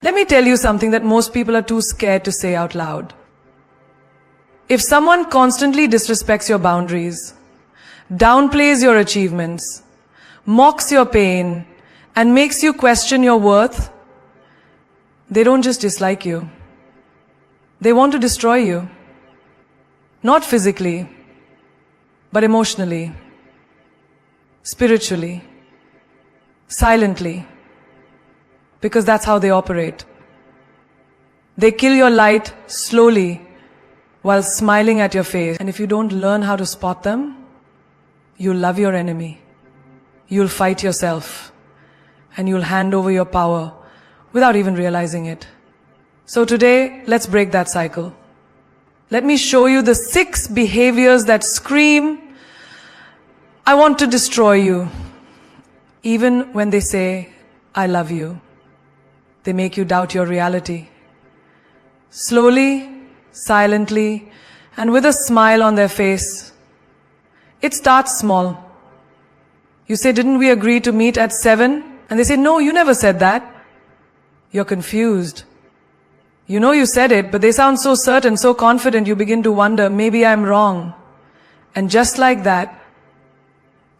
Let me tell you something that most people are too scared to say out loud. If someone constantly disrespects your boundaries, downplays your achievements, mocks your pain, and makes you question your worth, they don't just dislike you. They want to destroy you. Not physically, but emotionally, spiritually, silently, because that's how they operate. They kill your light slowly while smiling at your face. And if you don't learn how to spot them, you'll love your enemy. You'll fight yourself. And you'll hand over your power without even realizing it. So today, let's break that cycle. Let me show you the 6 behaviors that scream, I want to destroy you. Even when they say, I love you. They make you doubt your reality. Slowly, silently, and with a smile on their face. It starts small. You say, didn't we agree to meet at 7? And they say, no, you never said that. You're confused. You know you said it, but they sound so certain, so confident, you begin to wonder, maybe I'm wrong. And just like that,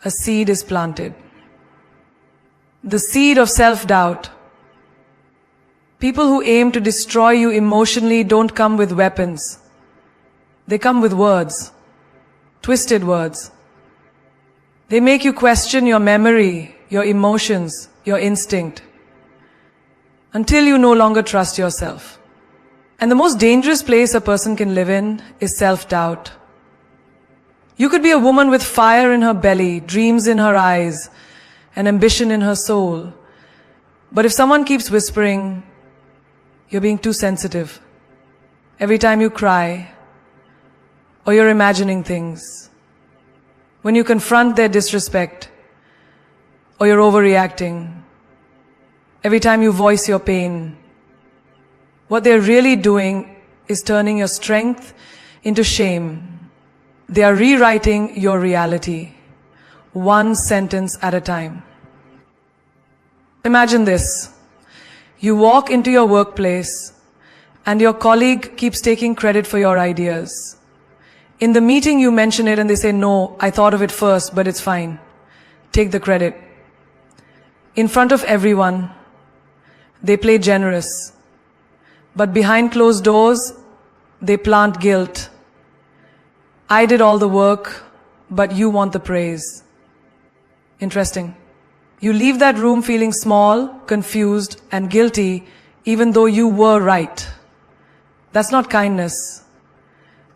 a seed is planted. The seed of self-doubt. People who aim to destroy you emotionally don't come with weapons. They come with words. Twisted words. They make you question your memory, your emotions, your instinct, until you no longer trust yourself. And the most dangerous place a person can live in is self-doubt. You could be a woman with fire in her belly, dreams in her eyes, and ambition in her soul. But if someone keeps whispering, you're being too sensitive, every time you cry, or you're imagining things, when you confront their disrespect, or you're overreacting, every time you voice your pain, what they're really doing is turning your strength into shame. They are rewriting your reality, one sentence at a time. Imagine this. You walk into your workplace and your colleague keeps taking credit for your ideas. In the meeting you mention it and they say, no, I thought of it first, but it's fine. Take the credit. In front of everyone, they play generous. But behind closed doors, they plant guilt. I did all the work, but you want the praise. Interesting. You leave that room feeling small, confused, and guilty, even though you were right. That's not kindness.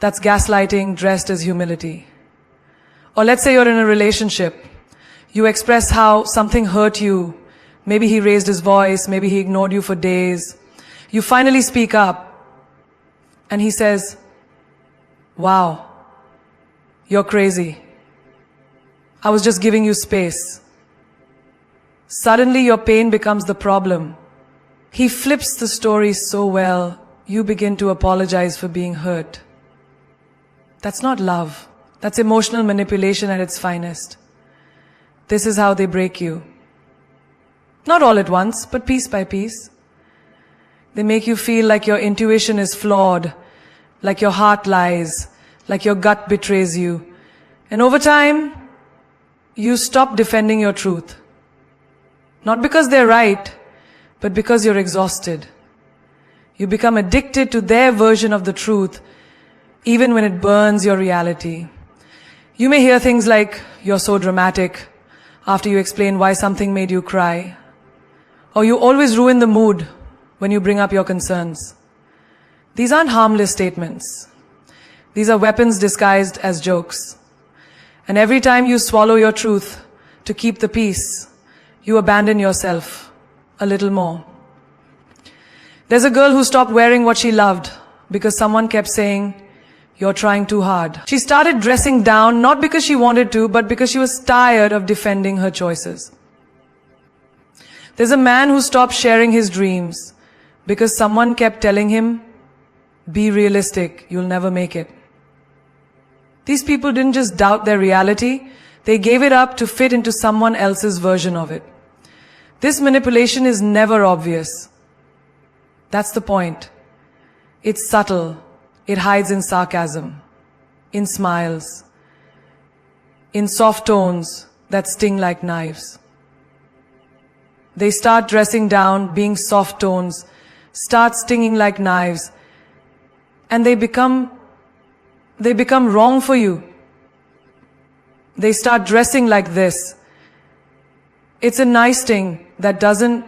That's gaslighting dressed as humility. Or let's say you're in a relationship. You express how something hurt you. Maybe he raised his voice, maybe he ignored you for days. You finally speak up, and he says, wow, you're crazy. I was just giving you space. Suddenly your pain becomes the problem. He flips the story so well, you begin to apologize for being hurt. That's not love. That's emotional manipulation at its finest. This is how they break you. Not all at once, but piece by piece. They make you feel like your intuition is flawed, like your heart lies, like your gut betrays you. And over time, you stop defending your truth. Not because they're right, but because you're exhausted. You become addicted to their version of the truth, even when it burns your reality. You may hear things like, you're so dramatic, after you explain why something made you cry. Or you always ruin the mood when you bring up your concerns. These aren't harmless statements. These are weapons disguised as jokes. And every time you swallow your truth to keep the peace, you abandon yourself a little more. There's a girl who stopped wearing what she loved because someone kept saying, you're trying too hard. She started dressing down not because she wanted to, but because she was tired of defending her choices. There's a man who stopped sharing his dreams because someone kept telling him, be realistic, you'll never make it. These people didn't just doubt their reality, they gave it up to fit into someone else's version of it. This manipulation is never obvious. That's the point. It's subtle. It hides in sarcasm, in smiles, in soft tones that sting like knives. They start dressing down, being soft tones, start stinging like knives, and they become wrong for you. They start dressing like this. It's a nice thing that doesn't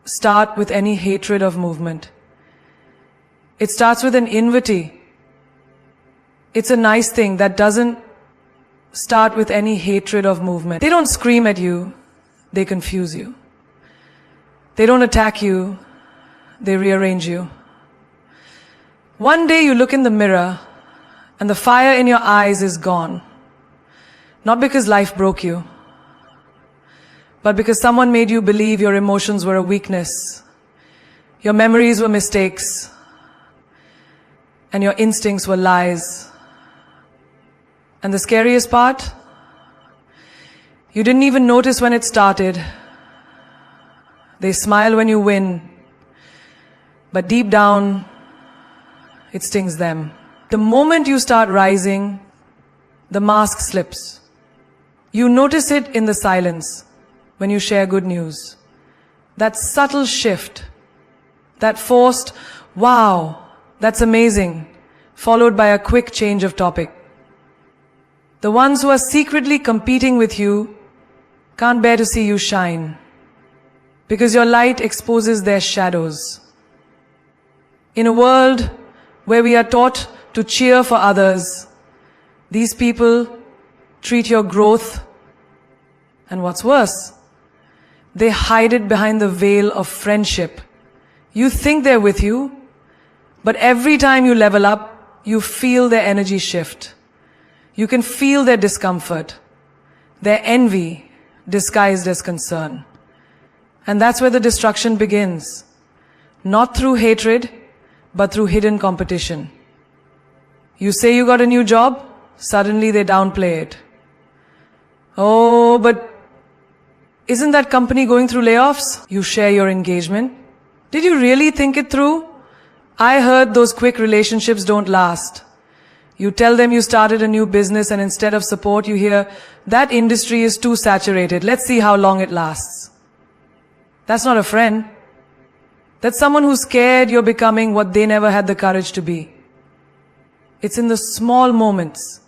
start with any hatred of movement. It starts with an invity. It's a nice thing that doesn't start with any hatred of movement. They don't scream at you, they confuse you. They don't attack you, they rearrange you. One day you look in the mirror and the fire in your eyes is gone. Not because life broke you, but because someone made you believe your emotions were a weakness, your memories were mistakes, and your instincts were lies. And the scariest part? You didn't even notice when it started. They smile when you win, but deep down, it stings them. The moment you start rising, the mask slips. You notice it in the silence when you share good news. That subtle shift, that forced, wow, that's amazing, followed by a quick change of topic. The ones who are secretly competing with you can't bear to see you shine, because your light exposes their shadows. In a world where we are taught to cheer for others, these people treat your growth, and what's worse, they hide it behind the veil of friendship. You think they're with you, but every time you level up, you feel their energy shift. You can feel their discomfort, their envy disguised as concern. And that's where the destruction begins. Not through hatred, but through hidden competition. You say you got a new job, suddenly they downplay it. Oh, but isn't that company going through layoffs? You share your engagement. Did you really think it through? I heard those quick relationships don't last. You tell them you started a new business and instead of support you hear, that industry is too saturated. Let's see how long it lasts. That's not a friend. That's someone who's scared you're becoming what they never had the courage to be. It's in the small moments.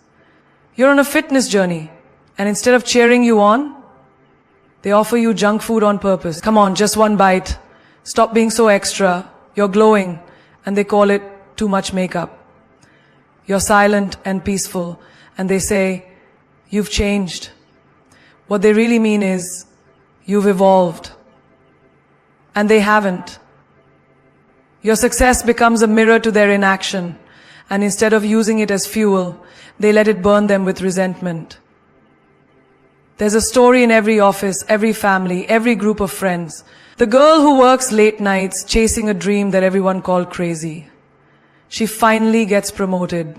You're on a fitness journey, and instead of cheering you on, they offer you junk food on purpose. Come on, just one bite. Stop being so extra. You're glowing, and they call it too much makeup. You're silent and peaceful, and they say, you've changed. What they really mean is, you've evolved. And they haven't. Your success becomes a mirror to their inaction, and instead of using it as fuel, they let it burn them with resentment. There's a story in every office, every family, every group of friends. The girl who works late nights chasing a dream that everyone called crazy. She finally gets promoted.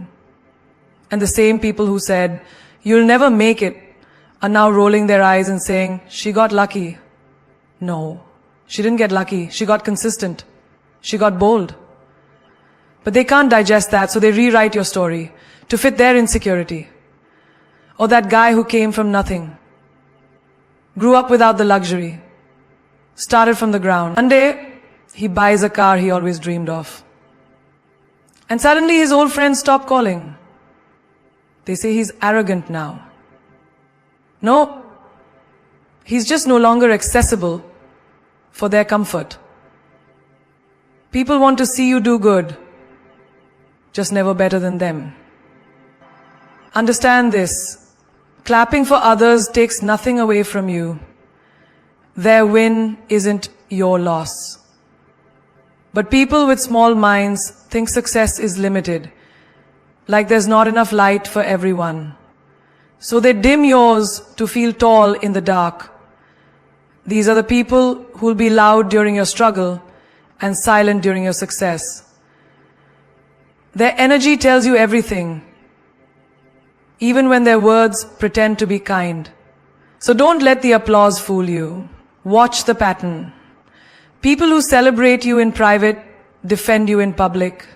And the same people who said, you'll never make it, are now rolling their eyes and saying, she got lucky. No. She didn't get lucky. She got consistent. She got bold. But they can't digest that, so they rewrite your story to fit their insecurity. Or that guy who came from nothing, grew up without the luxury, started from the ground. One day, he buys a car he always dreamed of. And suddenly his old friends stop calling. They say he's arrogant now. No, he's just no longer accessible for their comfort. People want to see you do good, just never better than them. Understand this. Clapping for others takes nothing away from you. Their win isn't your loss. But people with small minds think success is limited, like there's not enough light for everyone. So they dim yours to feel tall in the dark. These are the people who'll be loud during your struggle and silent during your success. Their energy tells you everything, even when their words pretend to be kind. So don't let the applause fool you. Watch the pattern. People who celebrate you in private defend you in public,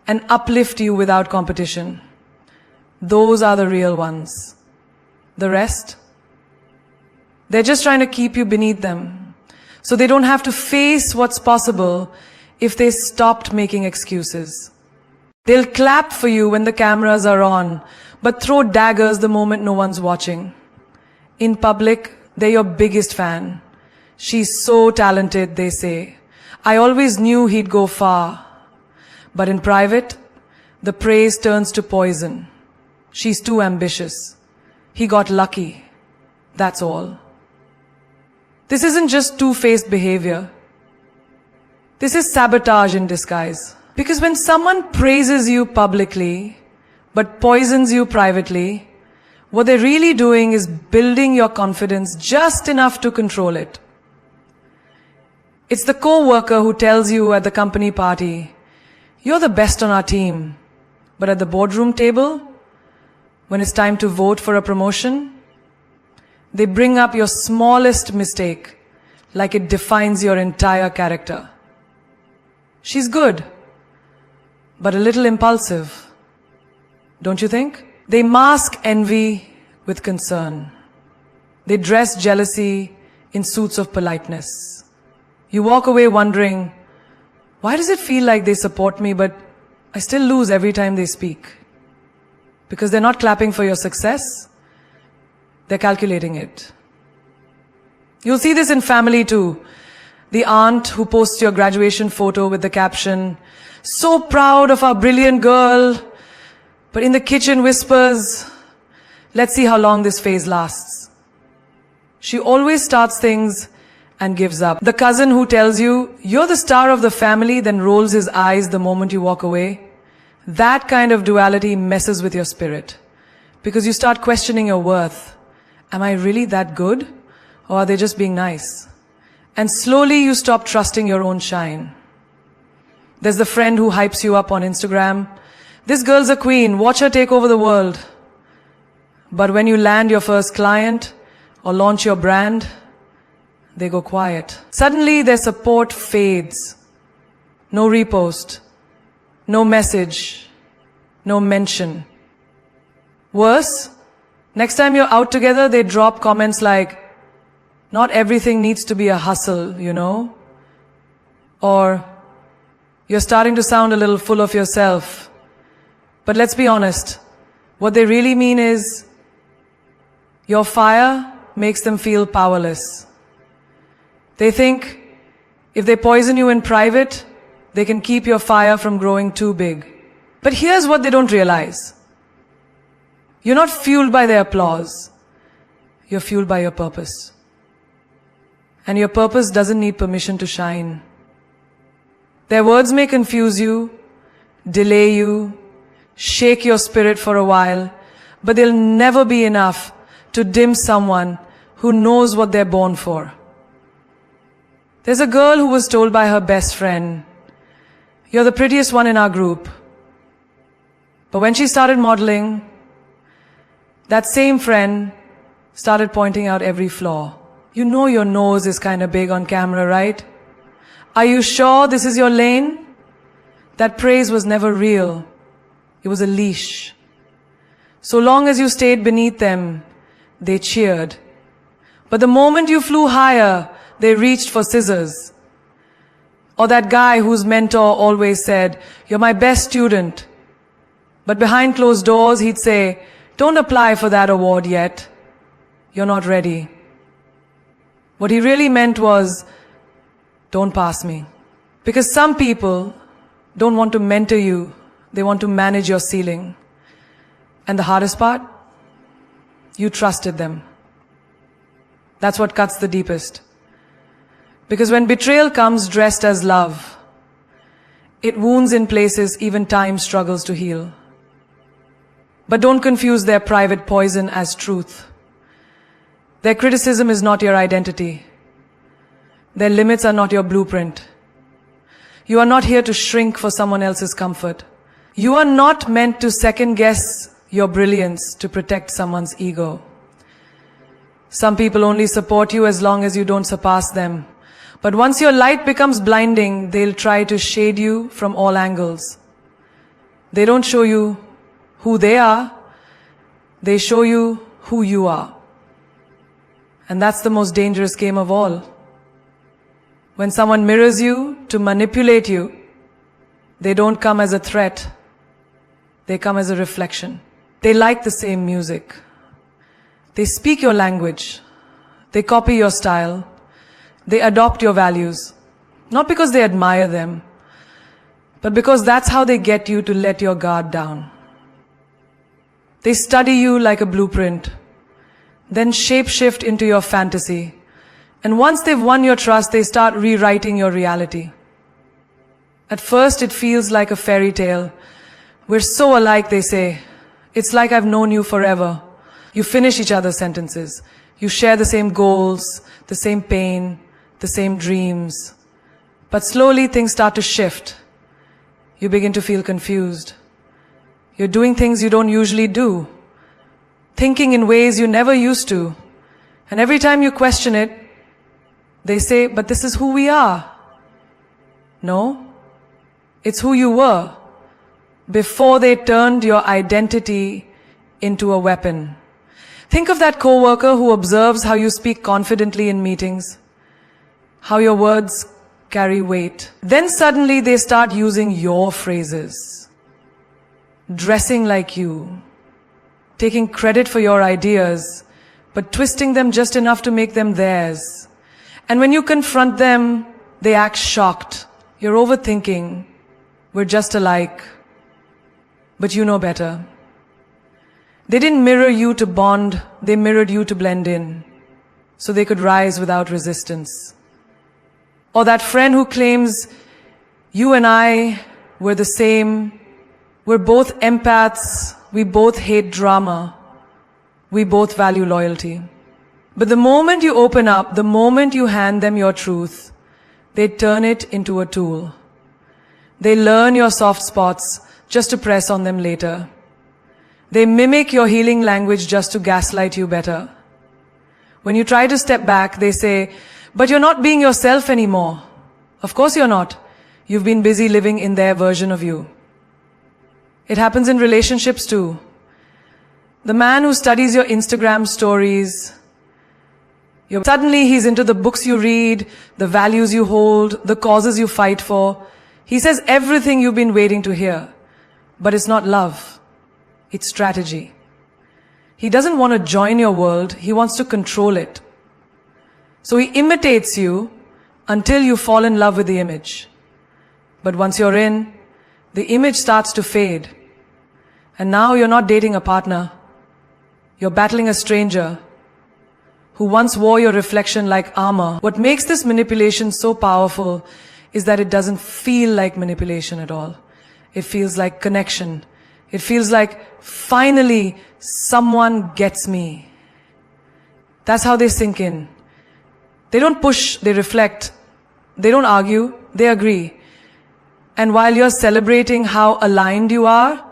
and uplift you without competition. Those are the real ones. The rest? They're just trying to keep you beneath them, so they don't have to face what's possible if they stopped making excuses. They'll clap for you when the cameras are on, but throw daggers the moment no one's watching. In public, they're your biggest fan. She's so talented, they say. I always knew he'd go far. But in private, the praise turns to poison. She's too ambitious. He got lucky. That's all. This isn't just two-faced behavior. This is sabotage in disguise. Because when someone praises you publicly, but poisons you privately, what they're really doing is building your confidence just enough to control it. It's the co-worker who tells you at the company party, "You're the best on our team." But at the boardroom table, when it's time to vote for a promotion, they bring up your smallest mistake like it defines your entire character. She's good, but a little impulsive, don't you think? They mask envy with concern. They dress jealousy in suits of politeness. You walk away wondering, why does it feel like they support me, but I still lose every time they speak? Because they're not clapping for your success, they're calculating it. You'll see this in family too. The aunt who posts your graduation photo with the caption, "So proud of our brilliant girl," but in the kitchen whispers, "Let's see how long this phase lasts." She always starts things and gives up. The cousin who tells you, "You're the star of the family," then rolls his eyes the moment you walk away. That kind of duality messes with your spirit, because you start questioning your worth. Am I really that good? Or are they just being nice? And slowly you stop trusting your own shine. There's the friend who hypes you up on Instagram. "This girl's a queen, watch her take over the world." But when you land your first client or launch your brand, they go quiet. Suddenly their support fades. No repost, no message, no mention. Worse, next time you're out together, they drop comments like, "Not everything needs to be a hustle, you know?" Or, "You're starting to sound a little full of yourself." But let's be honest, what they really mean is, your fire makes them feel powerless. They think if they poison you in private, they can keep your fire from growing too big. But here's what they don't realize. You're not fueled by their applause. You're fueled by your purpose. And your purpose doesn't need permission to shine. Their words may confuse you, delay you, shake your spirit for a while, but they'll never be enough to dim someone who knows what they're born for. There's a girl who was told by her best friend, "You're the prettiest one in our group." But when she started modeling, that same friend started pointing out every flaw. "You know your nose is kind of big on camera, right? Are you sure this is your lane?" That praise was never real. It was a leash. So long as you stayed beneath them, they cheered. But the moment you flew higher, they reached for scissors. Or that guy whose mentor always said, "You're my best student." But behind closed doors, he'd say, "Don't apply for that award yet. You're not ready." What he really meant was, "Don't pass me." Because some people don't want to mentor you, they want to manage your ceiling. And the hardest part? You trusted them. That's what cuts the deepest. Because when betrayal comes dressed as love, it wounds in places even time struggles to heal. But don't confuse their private poison as truth. Their criticism is not your identity. Their limits are not your blueprint. You are not here to shrink for someone else's comfort. You are not meant to second guess your brilliance to protect someone's ego. Some people only support you as long as you don't surpass them. But once your light becomes blinding, they'll try to shade you from all angles. They don't show you who they are, they show you who you are. And that's the most dangerous game of all. When someone mirrors you to manipulate you, they don't come as a threat, they come as a reflection. They like the same music. They speak your language. They copy your style. They adopt your values. Not because they admire them, but because that's how they get you to let your guard down. They study you like a blueprint, then shape-shift into your fantasy. And once they've won your trust, they start rewriting your reality. At first, it feels like a fairy tale. We're so alike, they say. It's like I've known you forever. You finish each other's sentences. You share the same goals, the same pain, the same dreams. But slowly things start to shift. You begin to feel confused. You're doing things you don't usually do. Thinking in ways you never used to. And every time you question it, they say, but this is who we are. No, it's who you were before they turned your identity into a weapon. Think of that coworker who observes how you speak confidently in meetings, how your words carry weight. Then suddenly they start using your phrases, dressing like you, taking credit for your ideas, but twisting them just enough to make them theirs. And when you confront them, they act shocked. You're overthinking. We're just alike. But you know better. They didn't mirror you to bond, they mirrored you to blend in, so they could rise without resistance. Or that friend who claims, you and I were the same, we're both empaths, we both hate drama, we both value loyalty. But the moment you open up, the moment you hand them your truth, they turn it into a tool. They learn your soft spots just to press on them later. They mimic your healing language just to gaslight you better. When you try to step back, they say, but you're not being yourself anymore. Of course you're not. You've been busy living in their version of you. It happens in relationships too. The man who studies your Instagram stories, suddenly he's into the books you read, the values you hold, the causes you fight for. He says everything you've been waiting to hear. But it's not love. It's strategy. He doesn't want to join your world, he wants to control it. So he imitates you until you fall in love with the image. But once you're in, the image starts to fade. And now you're not dating a partner. You're battling a stranger who once wore your reflection like armor. What makes this manipulation so powerful is that it doesn't feel like manipulation at all. It feels like connection. It feels like, finally, someone gets me. That's how they sink in. They don't push, they reflect. They don't argue, they agree. And while you're celebrating how aligned you are,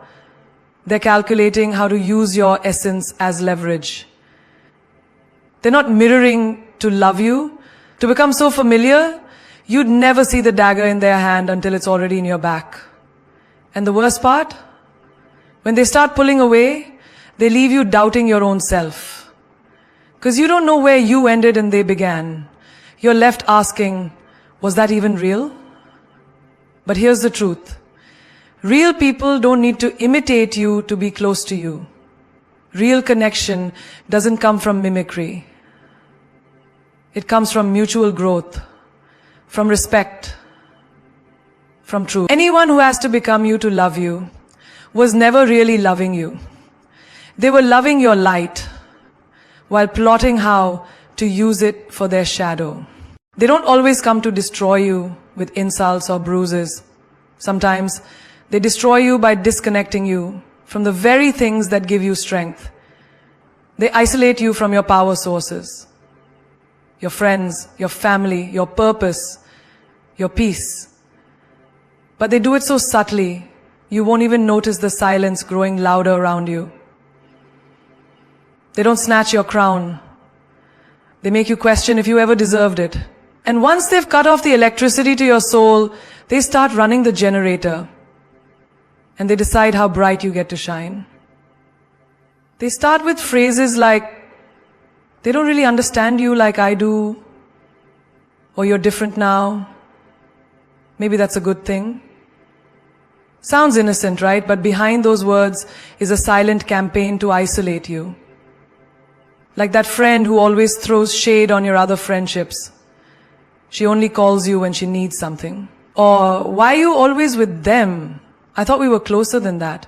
they're calculating how to use your essence as leverage. They're not mirroring to love you. To become so familiar, you'd never see the dagger in their hand until it's already in your back. And the worst part? When they start pulling away, they leave you doubting your own self. Because you don't know where you ended and they began. You're left asking, was that even real? But here's the truth. Real people don't need to imitate you to be close to you. Real connection doesn't come from mimicry. It comes from mutual growth, from respect, from truth. Anyone who has to become you to love you was never really loving you. They were loving your light while plotting how to use it for their shadow. They don't always come to destroy you with insults or bruises. Sometimes they destroy you by disconnecting you from the very things that give you strength. They isolate you from your power sources, your friends, your family, your purpose, your peace. But they do it so subtly, you won't even notice the silence growing louder around you. They don't snatch your crown. They make you question if you ever deserved it. And once they've cut off the electricity to your soul, they start running the generator. And they decide how bright you get to shine. They start with phrases like, they don't really understand you like I do, or you're different now. Maybe that's a good thing. Sounds innocent, right? But behind those words is a silent campaign to isolate you. Like that friend who always throws shade on your other friendships. She only calls you when she needs something. Or, why are you always with them? I thought we were closer than that.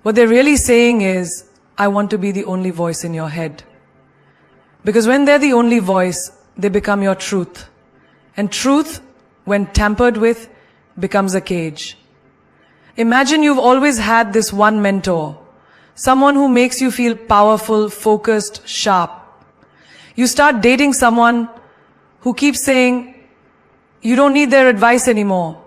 What they're really saying is, I want to be the only voice in your head. Because when they're the only voice, they become your truth. And truth, when tampered with, becomes a cage. Imagine you've always had this one mentor. Someone who makes you feel powerful, focused, sharp. You start dating someone who keeps saying, you don't need their advice anymore.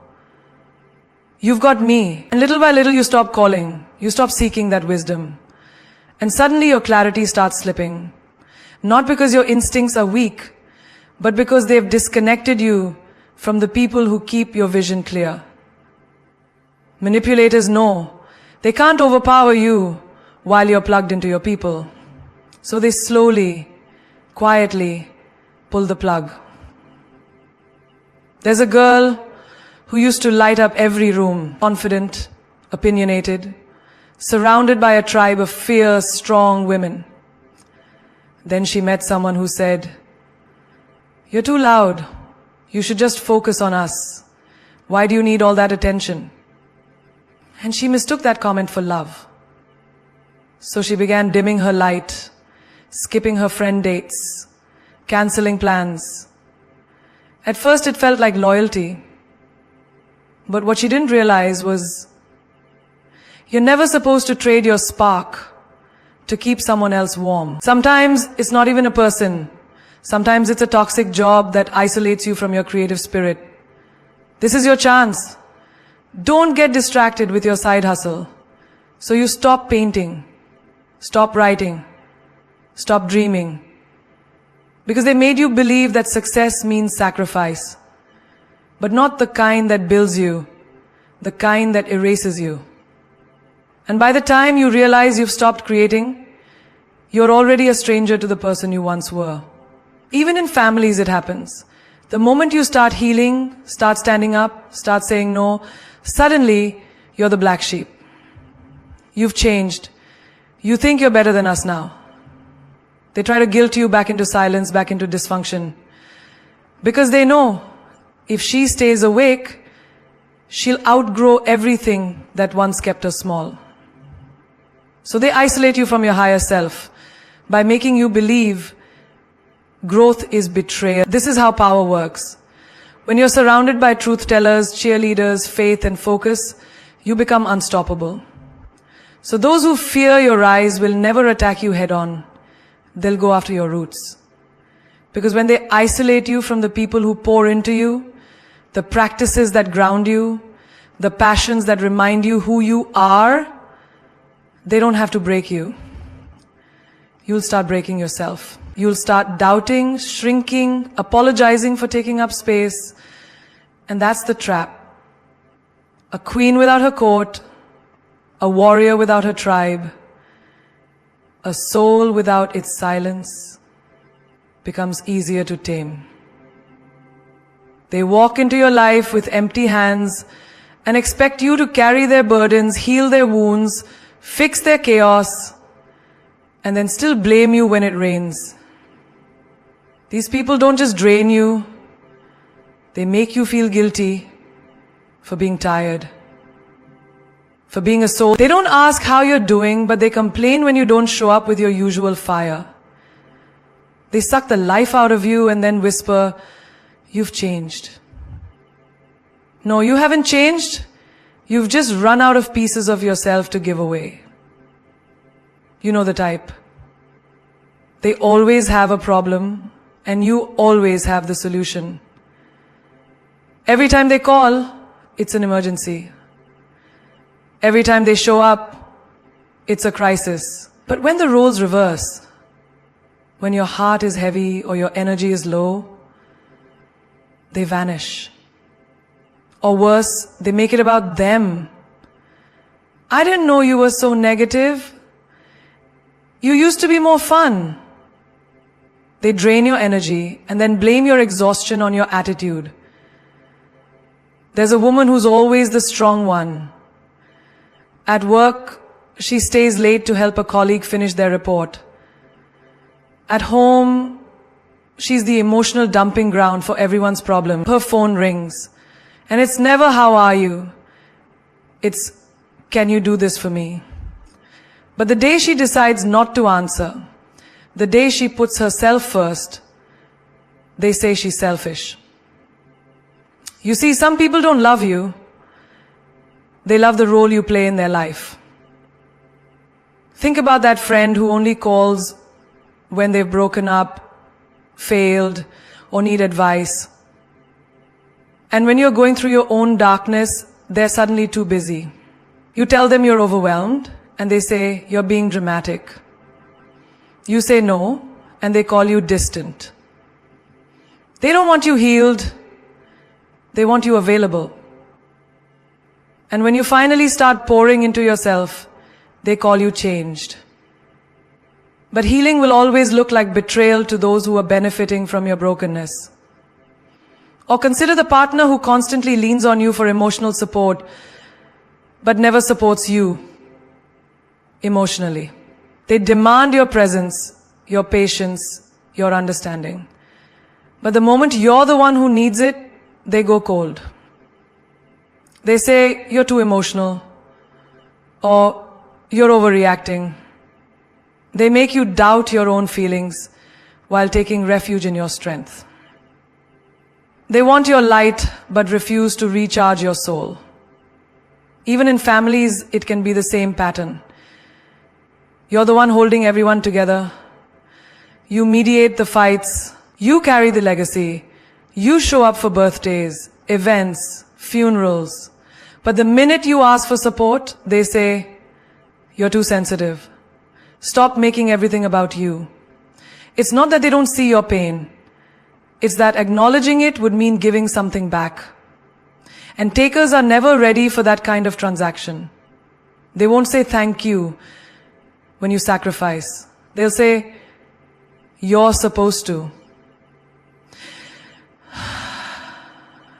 You've got me. And little by little you stop calling. You stop seeking that wisdom. And suddenly your clarity starts slipping. Not because your instincts are weak, but because they've disconnected you from the people who keep your vision clear. Manipulators know they can't overpower you while you're plugged into your people. So they slowly, quietly pull the plug. There's a girl who used to light up every room, confident, opinionated, surrounded by a tribe of fierce, strong women. Then she met someone who said, you're too loud. You should just focus on us. Why do you need all that attention? And she mistook that comment for love. So she began dimming her light, skipping her friend dates, canceling plans. At first it felt like loyalty. But what she didn't realize was, you're never supposed to trade your spark to keep someone else warm. Sometimes it's not even a person. Sometimes it's a toxic job that isolates you from your creative spirit. This is your chance. Don't get distracted with your side hustle. So you stop painting, stop writing, stop dreaming. Because they made you believe that success means sacrifice. But not the kind that builds you, the kind that erases you. And by the time you realize you've stopped creating, you're already a stranger to the person you once were. Even in families it happens. The moment you start healing, start standing up, start saying no, suddenly you're the black sheep. You've changed. You think you're better than us now. They try to guilt you back into silence, back into dysfunction. Because they know if she stays awake, she'll outgrow everything that once kept her small. So they isolate you from your higher self by making you believe growth is betrayal. This is how power works. When you're surrounded by truth tellers, cheerleaders, faith and focus, you become unstoppable. So those who fear your rise will never attack you head on. They'll go after your roots. Because when they isolate you from the people who pour into you, the practices that ground you, the passions that remind you who you are, they don't have to break you. You'll start breaking yourself. You'll start doubting, shrinking, apologizing for taking up space. And that's the trap. A queen without her court, a warrior without her tribe, a soul without its silence becomes easier to tame. They walk into your life with empty hands and expect you to carry their burdens, heal their wounds, fix their chaos, and then still blame you when it rains. These people don't just drain you, they make you feel guilty for being tired, for being a soul. They don't ask how you're doing, but they complain when you don't show up with your usual fire. They suck the life out of you and then whisper, you've changed. No, you haven't changed. You've just run out of pieces of yourself to give away. You know the type. They always have a problem, and you always have the solution. Every time they call, it's an emergency. Every time they show up, it's a crisis. But when the roles reverse, when your heart is heavy or your energy is low, they vanish. Or worse, they make it about them. I didn't know you were so negative. You used to be more fun. They drain your energy and then blame your exhaustion on your attitude. There's a woman who's always the strong one. At work, she stays late to help a colleague finish their report. At home, she's the emotional dumping ground for everyone's problem. Her phone rings, and it's never "how are you?" It's "can you do this for me?" But the day she decides not to answer, the day she puts herself first, they say she's selfish. You see, some people don't love you. They love the role you play in their life. Think about that friend who only calls when they've broken up, failed, or need advice. And when you're going through your own darkness, they're suddenly too busy. You tell them you're overwhelmed, and they say you're being dramatic. You say no, and they call you distant. They don't want you healed. They want you available. And when you finally start pouring into yourself, they call you changed. But healing will always look like betrayal to those who are benefiting from your brokenness. Or consider the partner who constantly leans on you for emotional support, but never supports you emotionally. They demand your presence, your patience, your understanding. But the moment you're the one who needs it, they go cold. They say you're too emotional, or you're overreacting. They make you doubt your own feelings while taking refuge in your strength. They want your light but refuse to recharge your soul. Even in families, it can be the same pattern. You're the one holding everyone together. You mediate the fights. You carry the legacy. You show up for birthdays, events, funerals. But the minute you ask for support, they say, you're too sensitive. Stop making everything about you. It's not that they don't see your pain. It's that acknowledging it would mean giving something back. And takers are never ready for that kind of transaction. They won't say thank you when you sacrifice. They'll say, you're supposed to.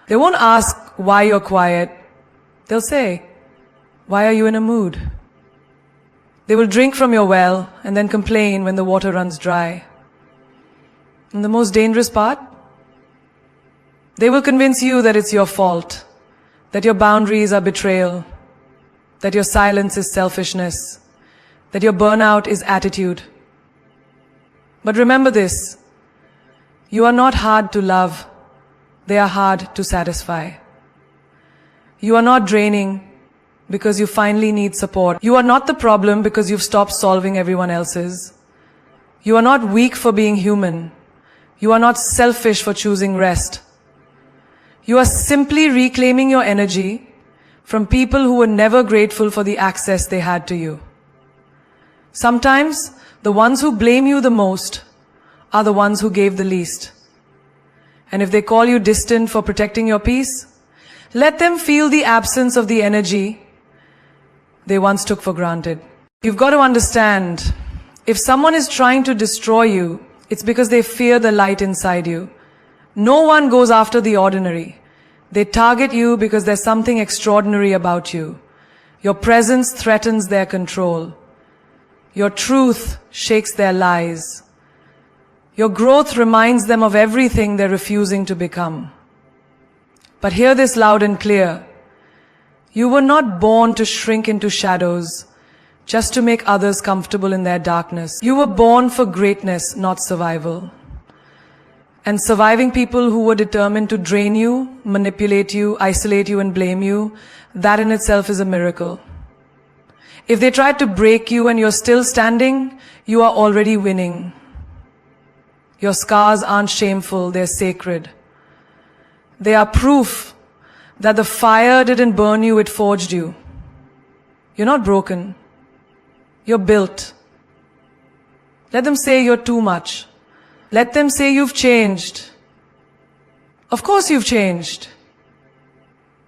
They won't ask why you're quiet. They'll say, why are you in a mood? They will drink from your well and then complain when the water runs dry. And the most dangerous part? They will convince you that it's your fault, that your boundaries are betrayal, that your silence is selfishness, that your burnout is attitude. But remember this, you are not hard to love, they are hard to satisfy. You are not draining because you finally need support. You are not the problem because you've stopped solving everyone else's. You are not weak for being human. You are not selfish for choosing rest. You are simply reclaiming your energy from people who were never grateful for the access they had to you. Sometimes, the ones who blame you the most are the ones who gave the least. And if they call you distant for protecting your peace, let them feel the absence of the energy they once took for granted. You've got to understand, if someone is trying to destroy you, it's because they fear the light inside you. No one goes after the ordinary. They target you because there's something extraordinary about you. Your presence threatens their control. Your truth shakes their lies. Your growth reminds them of everything they're refusing to become. But hear this loud and clear. You were not born to shrink into shadows just to make others comfortable in their darkness. You were born for greatness, not survival. And surviving people who were determined to drain you, manipulate you, isolate you, and blame you, that in itself is a miracle. If they tried to break you and you're still standing, you are already winning. Your scars aren't shameful, they're sacred. They are proof that the fire didn't burn you, it forged you. You're not broken. You're built. Let them say you're too much. Let them say you've changed. Of course you've changed.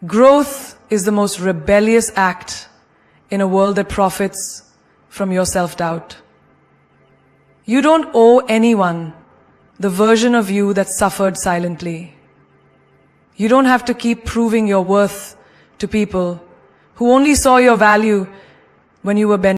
Growth is the most rebellious act in a world that profits from your self-doubt. You don't owe anyone the version of you that suffered silently. You don't have to keep proving your worth to people who only saw your value when you were bent